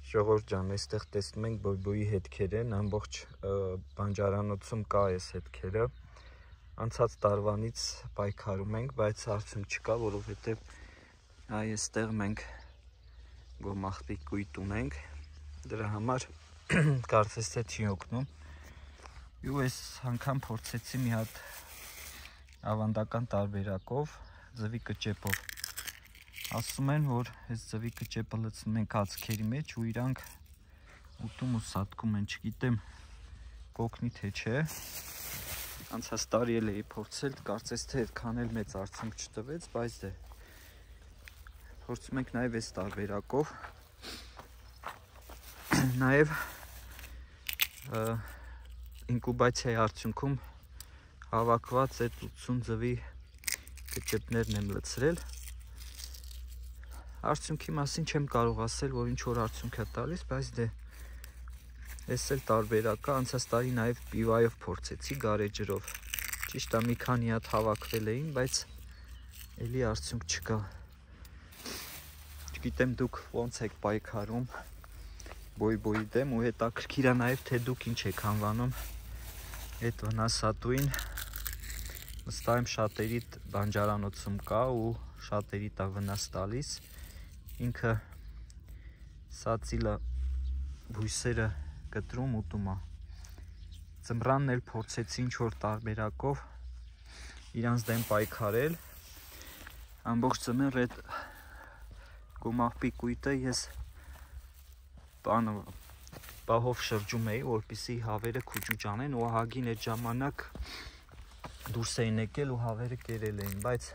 Ժողովուրդ ջան, այստեղ տեսնում ենք բոյբոյի հետքեր են, ամբողջ բանջարանոցում կա այս հետքերը։ Անցած տարվանից պայքարում ենք, բայց արդյունք չկա, որովհետև այստեղ մենք գոմաղբի կույտ ունենք, դրա համար կարծես թե չի օգնում։ Ու այս անգամ փորձեցի մի հատ ավանդական տարբերակով, ձվի կճեպով։ Ասում են, որ այս ձվի կճեպը լցնում ենք ածքերի մեջ ու իրանք ուտում ու սատկում են, չգիտեմ կօգնի թե չէ։ Անցած տարի էլ էի փորձել, կարծես թե այդքան էլ մեծ արդյունք չտվեց, բայց դե փորձում ենք նաև այս տարբերակով։ Նաև ինկուբացիայի արդյունքում հավաքված այդ 80 ձվի կճեպներն եմ լցրել։ Արդյունքի մասին չեմ կարող ասել, որ ինչ որ արդյունք է տալիս, բայց դե այս էլ տարբերակը, անցած տարի նաև պիվայով փորձեցի գարեջրով։ Ճիշտ է, մի քանի հատ հավաքվել էին, բայց էլի արդյունք չկա։ Չգիտեմ դուք ոնց եք պայքարում բոյբոյի դեմ ու հետաքրքիր է նաև թե դուք ինչ եք անվանում այդ վնասատուին։ Վստահ եմ շատերի բանջարանոցում կա ու շատերի տա վնաս տալիս։ Ինքը սածիլը բույսերը կտրում ուտում է։ Ձմռանն էլ փորձեցի ինչ որ տարբերակով իրանց դեմ պայքարել։ Ամբողջ ձմեռ այդ գոմաղբի կույտը ես պահով շրջում էի, որպեսզի հավերը քուճուճ անեն ու ահագին այդ ժամանակ դուրս էին եկել ու հավերը կերել էին, բայց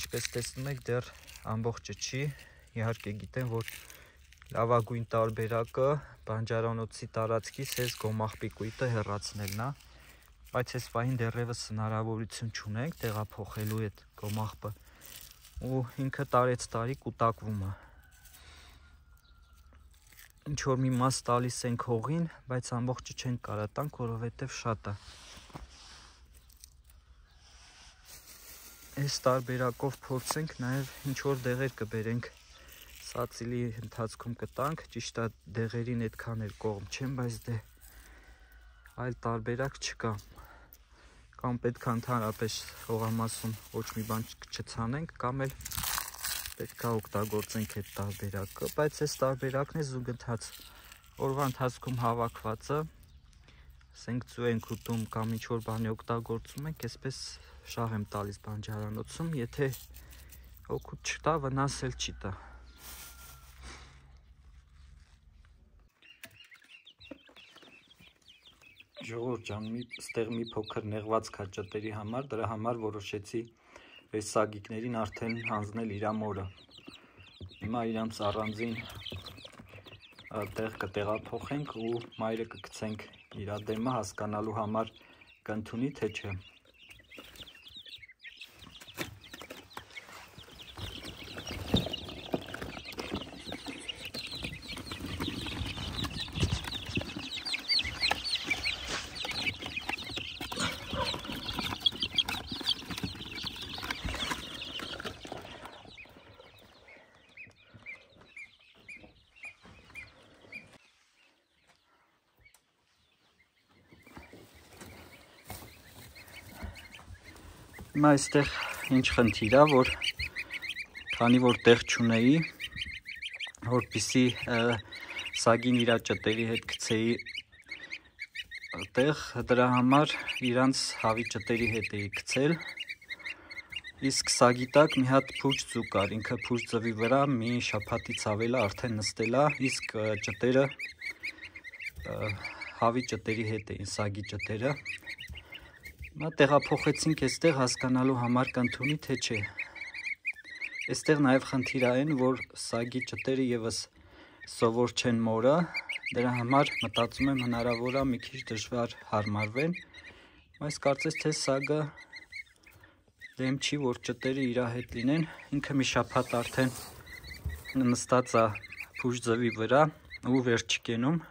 ինչպես տեսնում եք դեռ ամբողջը չի։ Իհարկե գիտեմ, որ լավագույն տարբերակը բանջարանոցի տարածքից այս գոմաղբի կույտը հեռացնելն է, բայց այս պահին դեռևս հնարավորություն չունենք տեղափոխելու այդ գոմաղբը ու ինքը տարեց տարի կուտակվում է։ Ինչ որ մի մաս տալիս ենք հողին, բայց ամբողջը չենք կարա տանք, որովհետև շատ է։ Այս տարբերակով փորձենք նաև ինչ որ դեղեր կբերենք սածիլի ընթացքում կտանք, ճիշտ է դեղերին այդքան էլ կողմ չեմ, բայց դե այլ տարբերակ չկա։ Կամ պետք է ընդհանրապես հողամասում ոչ մի բան չցանենք, կամ էլ պետք է օգտագործենք այդ տարբերակը, բայց այս տարբերակն է զուգընթաց օրվա ընթացքում հավաքվածը, ասենք ձու ենք ուտում կամ ինչ որ բանի օգտագործում ենք, այսպես շահ եմ տալիս բանջարանոցում, եթե օգուտ չտա, վնաս էլ չի տա։ Ժողովուրդ ջան, այստեղ մի փոքր նեղված կա ճտերի համար, դրա համար որոշեցի այս սագիկներին արդեն հանձնել իրա մորը։ Հիմա իրանց առանձին տեղ կտեղափոխենք ու մայրը կգցենք իրա դեմը հասկանալու համար կընդունի թե չէ։ Հիմա այստեղ ինչ խնդիր է, որ քանի որ տեղ չունեի, որպեսզի սագին իրա ճտերի հետ գցեի տեղ, դրա համար իրանց հավի ճտերի հետ էի գցել, իսկ սագի տակ մի հատ փուրջ ձու կար, ինքը փուրջ ձվի վրա մի շաբաթից ավել արդեն նստել է, իսկ ճտերը հավի ճտերի հետ էին, սագի ճտերը։ Հիմա տեղափոխեցինք այստեղ հասկանալու համար կընդունի թե չէ։ Այստեղ նաև խնդիր այն, որ սագի ճտերը եւս սովոր չեն մորը, դրա համար մտածում եմ հնարավոր է մի քիչ դժվար հարմարվեն, բայց կարծես թե սագը դեմ չի, որ ճտերը իր հետ լինեն, ինքը մի շաբաթ արդեն նստած է փուրջ ձվի վրա ու վեր չկենում։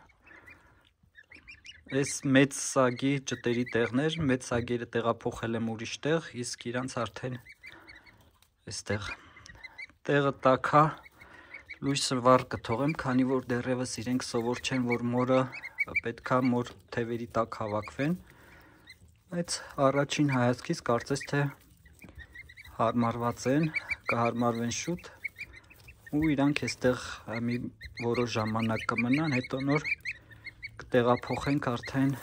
Այս մեծ սագի ճտերի տեղներ, մեծ սագերը տեղափոխել եմ ուրիշ տեղ, իսկ իրանց արդեն այստեղ տեղը տաքա Լույսը վառ կթողեմ, քանի որ դեռևս իրենք սովոր չեն, որ մորը պետքա մոր թևերի տակ հավաքվեն, բայց առաջին հայացքից կարծես թե հարմարված են, կհարմարվեն շուտ ու իրանք այստեղ մի որոշ ժամանակ կմնան, հետո նոր կտեղափոխենք արդեն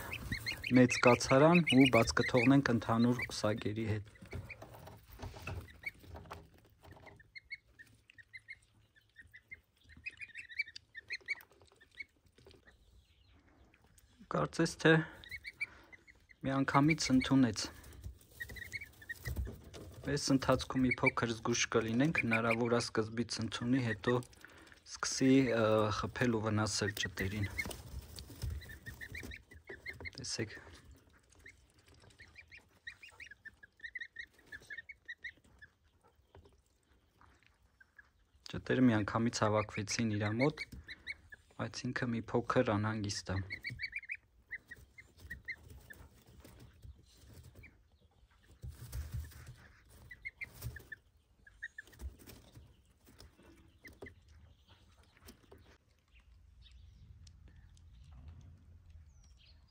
մեծ կացարան ու բաց կթողնենք ընդհանուր սագերի հետ։ Կարծես թե միանգամից ընդունեց։ Այս ընթացքում մի փոքր զգույշ կլինենք, հնարավոր է սկզբից ընդունի, հետո սկսի խփել ու վնասել ճտերին։ Տեսեք։ Ճտերը միանգամից հավաքվեցին իր մոտ, բայց ինքը մի փոքր անհանգիստ է։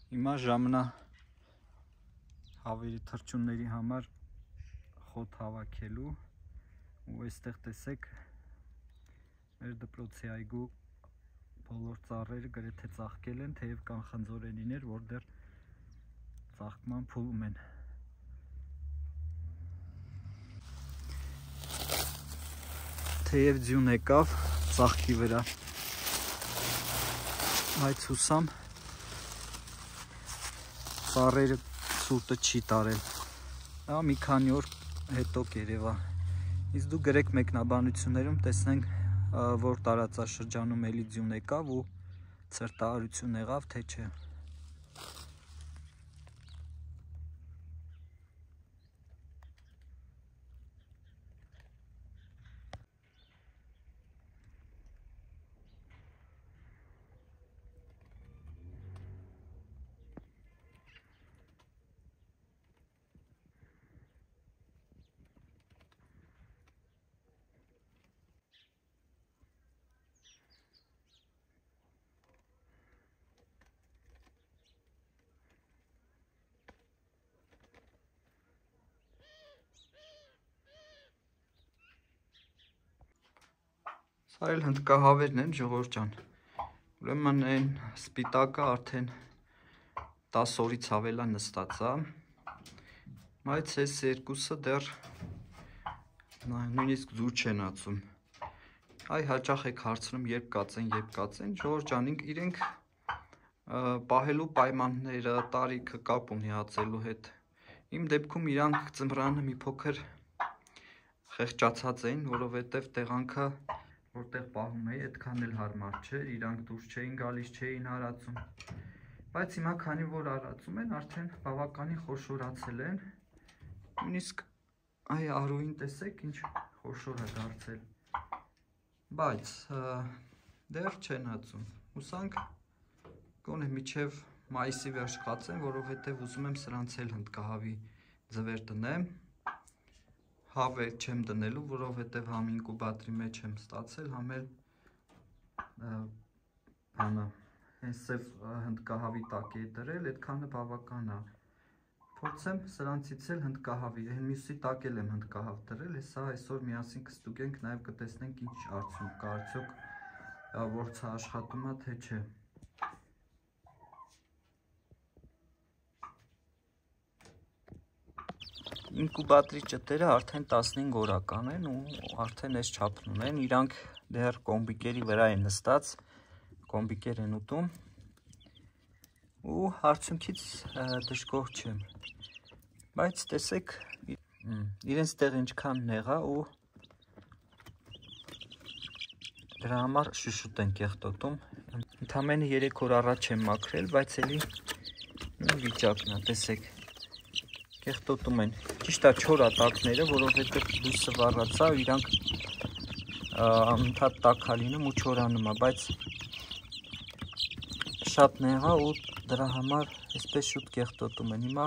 Հիմա ժամն է հավերի թռչունների համար խոտ հավաքելու ու այստեղ տեսեք մեր դպրոցի այգու բոլոր ծառերը գրեթե ծաղկել են, թեև կան խնձորենիներ, որ դեռ ծաղկման փուլում են։ Թեև ձյուն եկավ ծաղկի վրա, բայց հուսամ ծառերը ցուրտը չի տարել, դա մի քանի օր հետո կերևա։ Իսկ դու գրեք մեկնաբանություններում, տեսնենք, որ տարածաշրջանում էլի ձյուն եկավ ու ցրտահարություն եղավ, թե չէ։ Սա էլ հնդկահավերն են, ժողովուրդ ջան։ Ուրեմն այն սպիտակը արդեն 10 օրից ավել է նստած է, բայց այս երկուսը դեռ նույնիսկ ձուր չեն ածում։ Այ հաճախ եք հարցնում երբ կածեն, ժողովուրդ ջան, իրենք պահելու պայմանները, տարիքը կապ ունի ածելու հետ։ Իմ դեպքում իրանք ձմռանը մի փոքր խեղճացած էին, որովհետև տեղանքը որտեղ պահում էի, այդքան էլ հարմար չէր, իրանք դուրս չէին գալիս, չէին հարածում։ Բայց հիմա քանի որ հարածում են, արդեն բավականին խոշորացել են։ Նույնիսկ այ արուին տեսեք, ինչ խոշոր է դարձել։ Բայց դեռ չեն ածում։ Հուսանք գոնե մինչև մայիսի վերջ կածեն, որովհետև ուզում եմ սրանց էլ հնդկահավի ձվեր դնեմ։ Հավը չեմ դնելու, որովհետև համ ինկուբատրի մեջ եմ ստացել, համ էլ հենց սև հնդկահավի տակ է դրել, այդքանը բավական է։ Փորձեմ սրանցից էլ հնդկահավի, այն մյուսի տակ էլ եմ հնդկահավ դրել, հեսա այսօր միասին կստուգենք, նաև կտեսնենք ինչ արդյունք կա, արդյոք որցը աշխատում է, թե չէ։ Ինկուբատրի ճտերը արդեն 15 օրական են ու արդեն այս չափն ունեն, իրանք դեռ կոմբիկերի վրա են նստած, կոմբիկեր են ուտում ու արդյունքից դժգոհ չեմ, բայց տեսեք իրենց տեղ ինչքան նեղա ու դրա համար շուշուտ են կեղտոտում, ընդամենը 3 օր առաջ եմ մաքրել, բայց էլի նույն վիճակն է, տեսեք կեղտոտում են, ճիշտ է չոր ատակները, որովհետև լույսը վառած է, իրանք անընդհատ տաք է լինում ու չորանում է, բայց շատ նեղա ու դրա համար այսպես շուտ կեղտոտում են։ Հիմա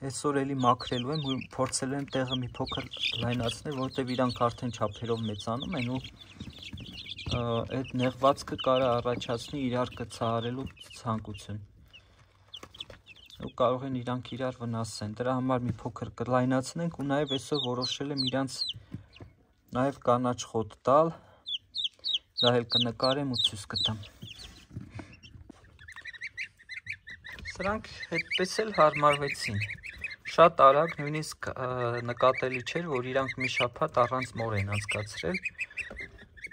այսօր էլի մաքրելու եմ ու փորձելու եմ տեղը մի փոքր լայնացնել, որովհետև իրանք արդեն չափերով մեծանում են ու այդ նեղվածքը կարա առաջացնի իրար կցահարելու ցանկություն։ Ու կարող են իրանք իրար վնասեն։ Դրա համար մի փոքր կլայնացնենք ու նաև այսօր որոշել եմ իրանց նաև կանաչ խոտ տալ։ Դա էլ կնկարեմ ու ցույց կտամ։ Սրանք այդպես էլ հարմարվեցին։ Շատ արագ, նույնիսկ նկատելի չէր, որ իրանք մի շաբաթ առանց մոր են անցկացրել։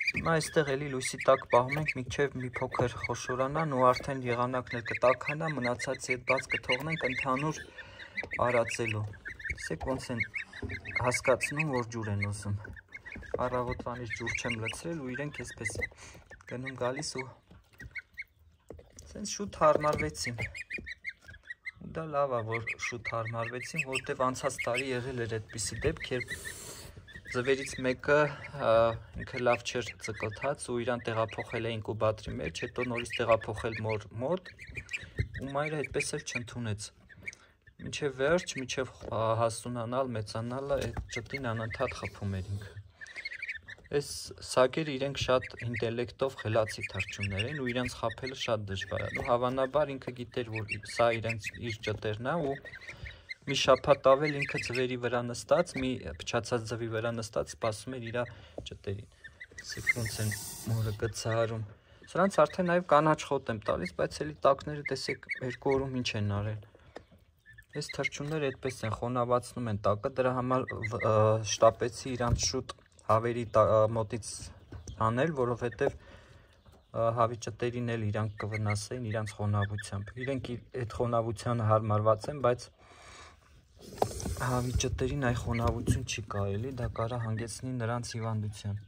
Հիմա այստեղ էլի լույսի տակ պահում ենք, մինչև մի փոքր խոշորանան ու արդեն եղանակն էլ կտաքանա, մնացածի հետ բաց կթողնենք ընդհանուր արածելու։ Տեսեք ոնց են հասկացնում, որ ջուր են ուզում։ Առավոտվանից ջուր չեմ լցրել ու իրենք այսպես գնում գալիս ու սենց շուտ հարմարվեցին։ Դա լավ է, որ շուտ հարմարվեցին, որտեվ անցած տարի եղել էր այդպիսի դեպք, երբ ձվերից մեկը ինքը լավ չէր ծկլթած ու իրան տեղափոխել է ինկուբատորի մեջ, հետո նորից տեղափոխել մոր մոտ ու մայրը այդպես էլ չընդունեց։ Մինչև վերջ, մինչև հասունանալ, մեծանալը այդ ճտին անընդհատ խփում էր ինքը։ Այս սակերը իրենք շատ ինտելեկտով խելացի թռչուններ են ու իրենց խփելը շատ դժվար է։ Ու հավանաբար ինքը գիտեր, որ սա իր ճտերն է ու մի շաբաթ ավել ինքը ձվերի վրա նստած, մի փչացած ձվի վրա նստած սպասում էր իր ճտերին։ Տեսեք ոնց են մորը գցահարում։ Սրանց արդեն նաև կանաչ խոտ եմ տալիս, բայց էլի տակները տեսեք 2 օրում ինչ են արել։ Այս թռչունները այդպես են, խոնավացնում են տակը, դրա համար շտապեցի իրանց շուտ հավերի մոտից անել, որովհետև հավի ճտերին էլ իրանք կվնասեին իրանց խոնավությամբ։ Իրենք այդ խոնավությանը հարմարված են, բայց հավի ճտերին այ խոնավություն չի կարելի, դա կարա հանգեցնի նրանց հիվանդության։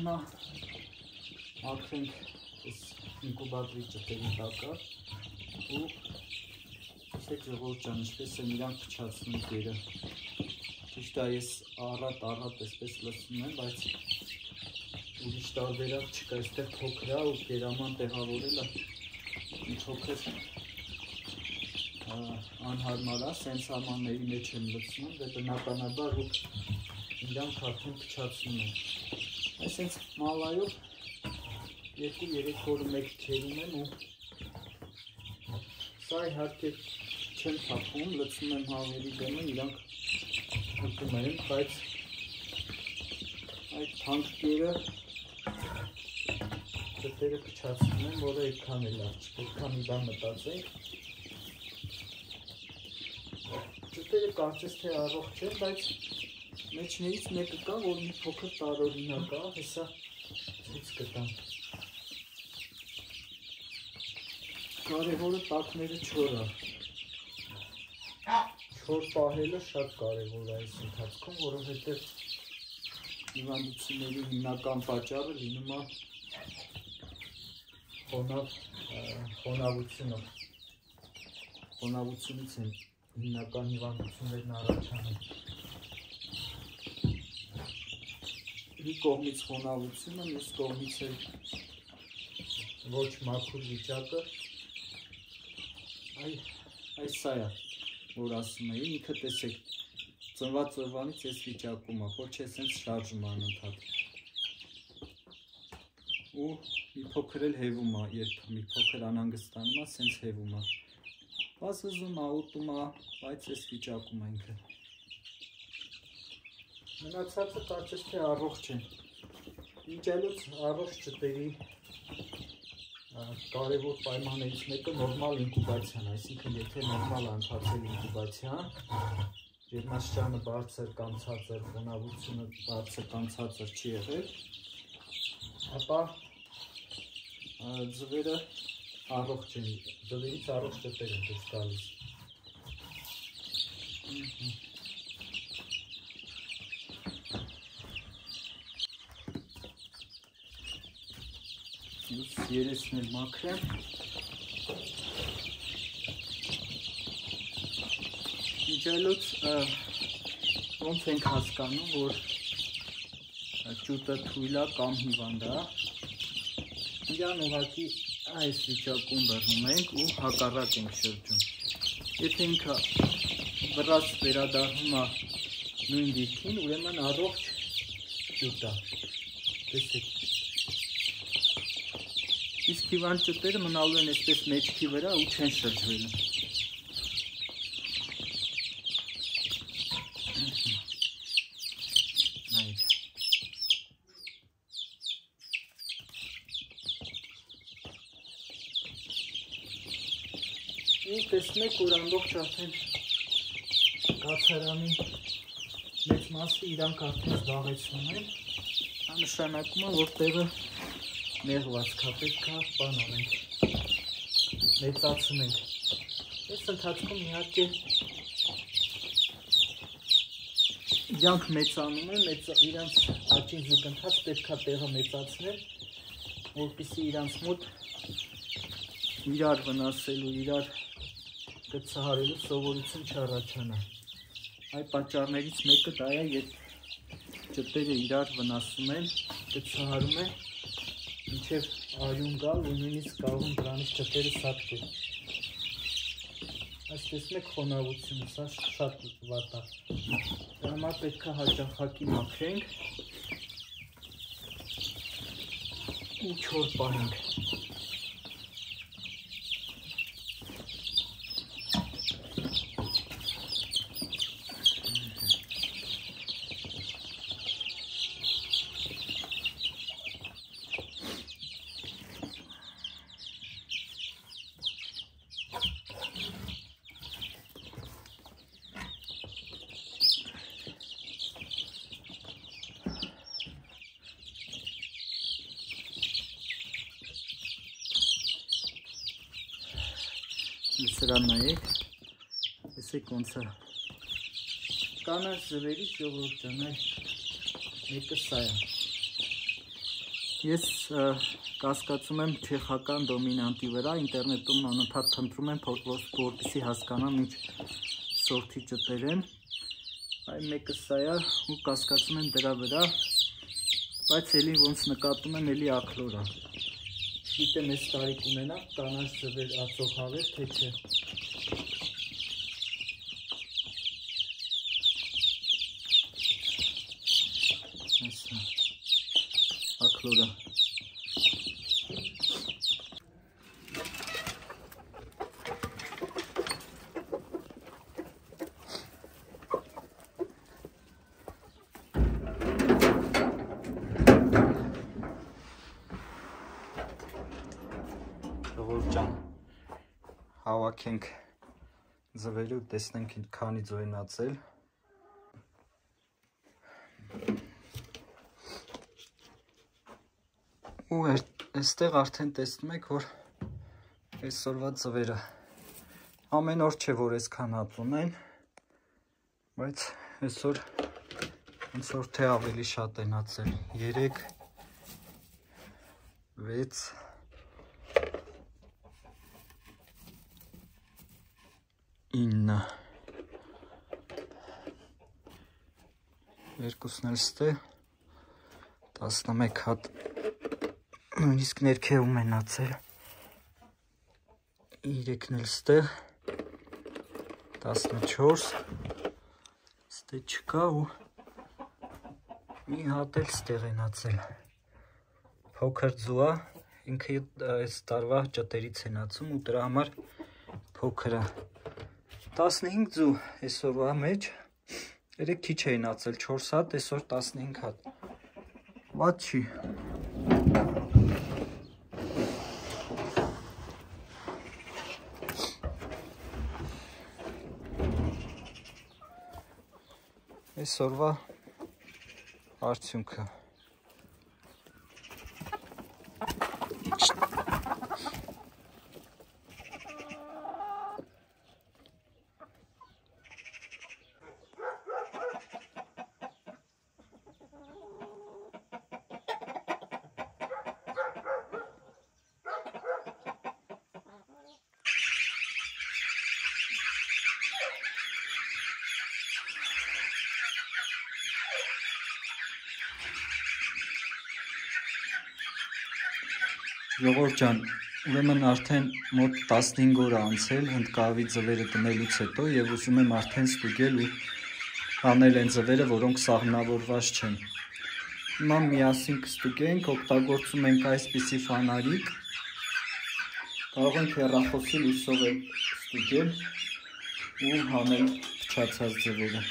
Հիմա ակրենք այս ինկուբատորի ճտերի տակը ու տեսեք ժողովուրդ ջան, ինչպես են իրանք փչացնում գերը։ Ճիշտ է, ես առատ այսպես լսում եմ, բայց ուրիշ տարբերակ չկա, այստեղ փոքր է ու գերաման տեղավորելը մի փոքր անհարմար է, սենց ամանների մեջ եմ լցնում, դե բնականաբար որ իրանք արդեն փչացնում են։ Այսինքն մալայով 2-3 օրը մեկ քերում եմ ու սա իհարկե չեմ թափում, լցնում եմ հավերի դեմը, իրանք հպում են, բայց այդ թանկ գերը ճտերը փչացնում են, որը այդքան է լավ, չպետք է մի բան մտածենք։ Ճտերը կարծես թե առողջ են, բայց մեջներից մեկը կա, որ մի փոքր տարօրինակ է, հեսա ցույց կտամ։ Կարևորը տակները չոր է։ Չոր պահելը շատ կարևոր է այս ընթացքում, որովհետև հիվանդությունների հիմնական պատճառը լինում է խոնավությունը։ Խոնավությունից են հիմնական հիվանդություններն առաջանում։ Մի կողմից խոնավությունը, մյուս կողմից է ոչ մաքուր վիճակը։ Այս սա է, որ ասում էի, ինքը տեսեք, ծնված օրվանից այս վիճակում է, ոչ է սենց շարժում անընդհատ։ Ու մի փոքր էլ հևում է, երբ մի փոքր անհանգստանում է, սենց հևում է։ Վազվզում է, ուտում է, բայց այս վիճակում է ինքը։ Մնացածը կարծես թե առողջ են։ Իմիջիայլոց առողջ ճտերի կարևոր պայմաններից մեկը նորմալ ինկուբացիան, այսինքն եթե նորմալ ընթացել ինկուբացիան, ջերմաստիճանը բարձր կամ ցածր, խոնավությունը բարձր կամ ցածր չի եղել, ապա ձվերը առողջ են, ձվերից առողջ ճտեր են դուրս գալիս։ Երեսն էլ մաքրեմ։ Իմիջիայլոց ոնց ենք հասկանում, որ ճուտը թույլ է կամ հիվանդ է։ Իրան ուղղակի այս վիճակում բռնում ենք ու հակառակ ենք շրջում։ Եթե ինքը վրաս վերադառնում է նույն դիրքին, ուրեմն առողջ ճուտ է։ Տեսեք։ Իսկ հիվանդ ճտերը մնալու են այսպես մեջքի վրա ու չեն շրջվելու։ Ու տեսնում եք, որ ամբողջ արդեն կացարանի մեծ մասը իրանք արդեն զբաղեցնում են։ Դա նշանակում է, որ տեղը նեղված կա, պետք է բան անենք, մեծացնենք։ Այս ընթացքում իհարկե իրանք մեծանում են, իրանց աճին զուգընթաց պետք է տեղը մեծացնել, որպեսզի իրանց մոտ իրար վնասելու, իրար գցահարելու սովորություն չառաջանա։ Այ պատճառներից մեկը դա է, երբ ճտերը իրար վնասում են, գցահարում են, մինչև արյուն գալ ու նույնիսկ կարող են դրանից ճտերը սատկել։ Այս տեսնում եք խոնավությունը, սա շատ վատ է։ Դա համար պետք է հաճախակի մաքրենք ու չոր պահենք։ Սրա նայեք, տեսեք ոնց է, կանաչ ձվերից ժողովուրդ ջան, մեկը սա է։ Ես կասկածում եմ չեխական դոմինանտի վրա, ինտերնետում անընդհատ փնտրում եմ, որպեսզի հասկանամ ինչ սորտի ճտեր են, այ մեկը սա է ու կասկածում եմ դրա վրա, բայց էլի ոնց նկատում եմ, էլի աքլոր է։ Գիտեմ ես տարիք ունենա, կանաչ ձվեր ածող հավեր, թե չէ։ Այսա, աքլորա։ Հավաքենք ձվերը ու տեսնենք քանի ձու են ածել։ Ու այստեղ արդեն տեսնում եք, որ այսօրվա ձվերը ամեն օր չէ, որ այսքան հաց ունեն, բայց այսօր ոնց որ թե ավելի շատ են ածել։ 3 6 9 երկուսն էլ ստե 11 հատ նույնիսկ ներքևում են ացել 3-ն էլ ստեղ 14 ստե չկա ու մի հատ էլ ստեղ են ացել փոքր ձուա ինքը այս տարվա ճտերից են ացում ու դրա համար փոքր է 15 ձու այսօրվա մեջ երեք քիչ էին ացել 4 հատ այսօր 15 հատ Ված չի Այսօրվա արդյունքը Ժողովուրդ ջան, ուրեմն արդեն մոտ 15 օր անցել հնդկավի ձվերը դնելուց հետո եւ ուզում եմ արդեն ստուգել ու հանել են ձվերը, որոնք սաղմնավորված չեն։ Հիմա միասին կստուգենք, օգտագործում ենք այսպիսի ֆանարիկ։ Կարող ենք հեռախոսի լույսով ստուգել ու հանել փչացած ձվերը։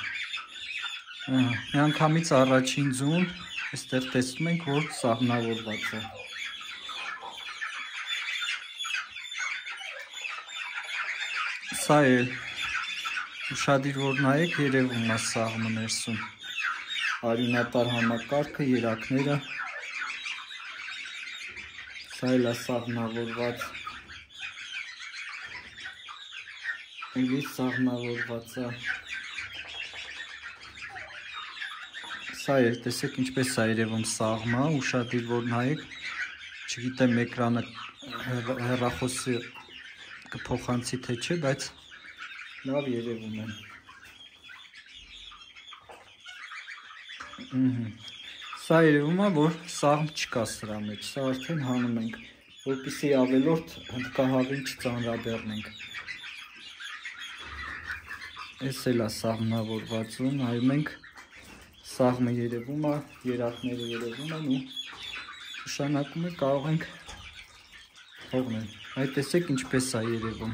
Միանգամից առաջին ձուն այստեղ տեսնում ենք, որ սաղմնավորված է։ Սա էլ ուշադիր որ նայեք երևում է սաղմը ներսում արյունատար համակարգը երակները սա էլ է սաղմնավորված էլի սաղմնավորված է սա էլ տեսեք ինչպես է երևում սաղմը ուշադիր որ նայեք չգիտեմ էկրանը հեռախոսի կփոխանցի թե չէ բայց լավ երևում են Սա երևում է, որ սաղմ չկա սրա մեջ, սա արդեն հանում ենք, որպեսզի ավելորդ հնդկահավին չծանրաբեռնենք։ Էս էլ է սաղմնավորվածում, նայում ենք, սաղմը երևում է, երակները երևում են ու նշանակում է կարող ենք թողնել։ Այդ տեսեք ինչպես է երևում։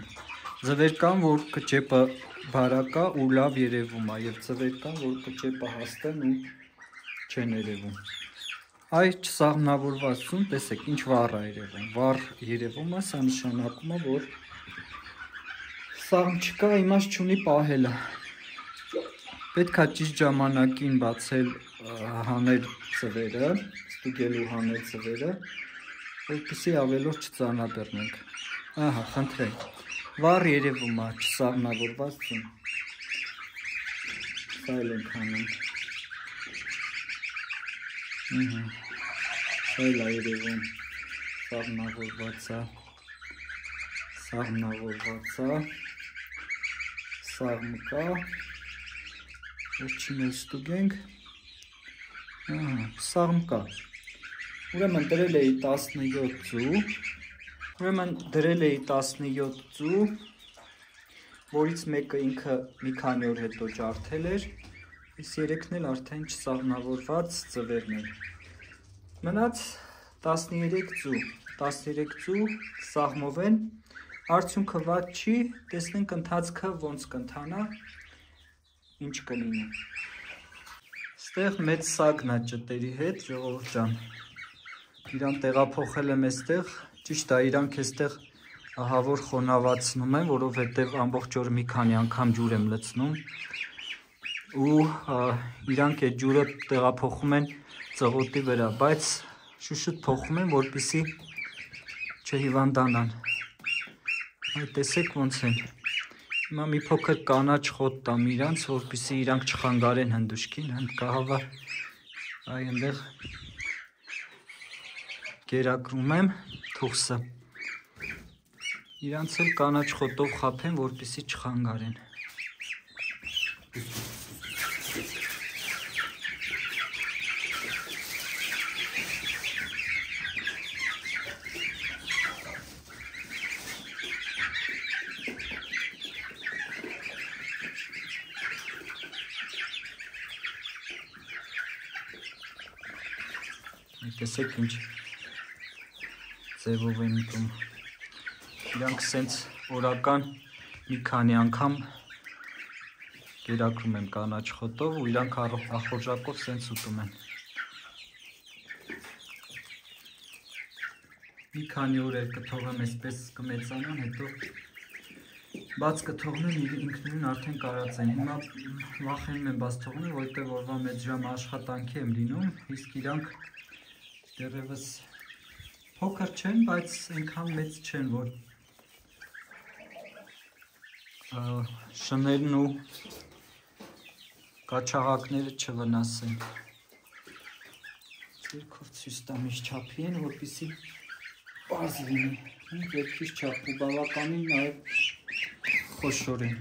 Ձվեր կան, որ կճեպը բարակ է ու լավ երևում է, եւ ձվեր կան, որ կճեպը հաստ են ու չեն երևում։ Այ չսաղմնավորվածում, տեսեք, ինչ վառ է երևում։ Վառ երևում է, սա նշանակում է, որ սաղմ չկա, իմաստ չունի պահելը։ Պետք է ճիշտ ժամանակին բացել հանել ձվերը, ստուգելու հանել ձվերը, որպեսզի ավելորդ չծանրաբեռնենք։ Ահա, խնդրեմ։ Վառ երևում է, չսաղմնավորվածում։ Սա էլ ենք հանում։ Սա էլ է երևում, սաղմնավորված է, սաղմ կա, վերջին էլ ստուգենք, սաղմ կա, ուրեմն դրել էի 17 ձու, որից մեկը ինքը մի քանի օր հետո ջարդել էր, իսկ երեքն էլ արդեն չսաղմնավորված ձվերն են։ Մնաց 13 ձու սաղմով են, արդյունքը վատ չի, տեսնենք ընթացքը ոնց կընթանա, ինչ կլինի։ Ստեղ մեծ սագն է ճտերի հետ, ժողովուրդ ջան, իրան տեղափոխել եմ էստեղ, ճիշտ է իրանք էստեղ ահավոր խոնավացնում են, որովհետև ամբողջ օր մի քանի անգամ ջուր եմ լցնում ու իրանք այդ ջուրը տեղափոխում են ծղոտի վրա, բայց շուշուտ փոխում են, որպեսզի չհիվանդանան։ Այդ տեսեք ոնց են։ Հիմա մի փոքր կանաչ խոտ տամ իրանց, որպեսզի իրանք չխանգարեն հնդուշկին, հնդկահավը այ այնտեղ գերակրում եմ թուխսը։ Իրանց էլ կանաչ խոտով խափեն, որպեսզի չխանգարեն։ տեսեք ինչ ձևով են ուտում։ Իրանք սենց օրական մի քանի անգամ կերակրում եմ կանաչ խոտով ու իրանք ախորժակով սենց ուտում են։ Մի քանի օրեր կթողեմ այսպես կմեծանան, հետո բաց կթողնեմ ինքնուրույն արդեն կարած են։ Հիմա վախենում եմ բաց թողնել, որովհետև օրվա մեծ ժամ աշխատանքի եմ լինում, իսկ իրանք դեռևս փոքր չեն, բայց այնքան մեծ չեն, որ շներն ու կաչաղակները չվնասեն։ Ձերքով ցույց տամ ինչ չափի են, որպեսզի պարզ լինի։ Ձերքից չափ ու բավականին նաև խոշոր են։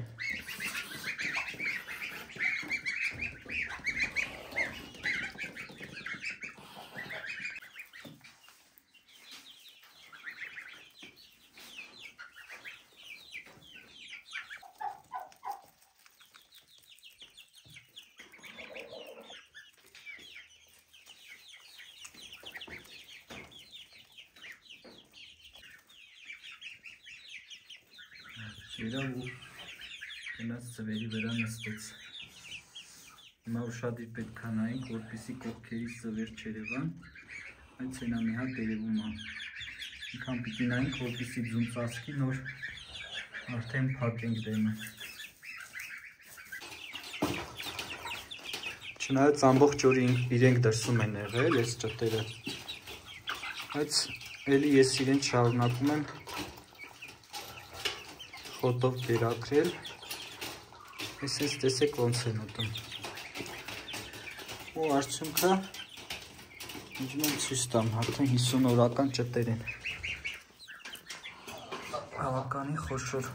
Ջերավ ու գնաց ծվերի վրա նստեց։ Հիմա ուշադիր պետք է նայենք, որպեսզի կողքերից ծվեր չերևան, այդ սենա մի հատ երևում է։ Ինքան պիտի նայենք, որպեսզի ձուն ծածկի, նոր արդեն փակենք դեմը։ Չնայած ամբողջ օրը իրենք դրսում են եղել, այս ճտերը, բայց էլի ես իրեն շարունակում եմ խոտով կերակրել, այսպես տեսեք ոնց են ուտում։ Ու արդյունքը ուզում եմ ցույց տամ, արդեն 50 օրական ճտեր են։ Բավականին խոշոր։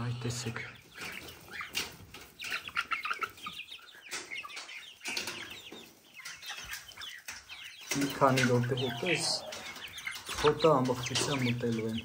Այ տեսեք։ Մի քանի րոպե հետո այս խոտը ամբողջությամբ ուտելու են։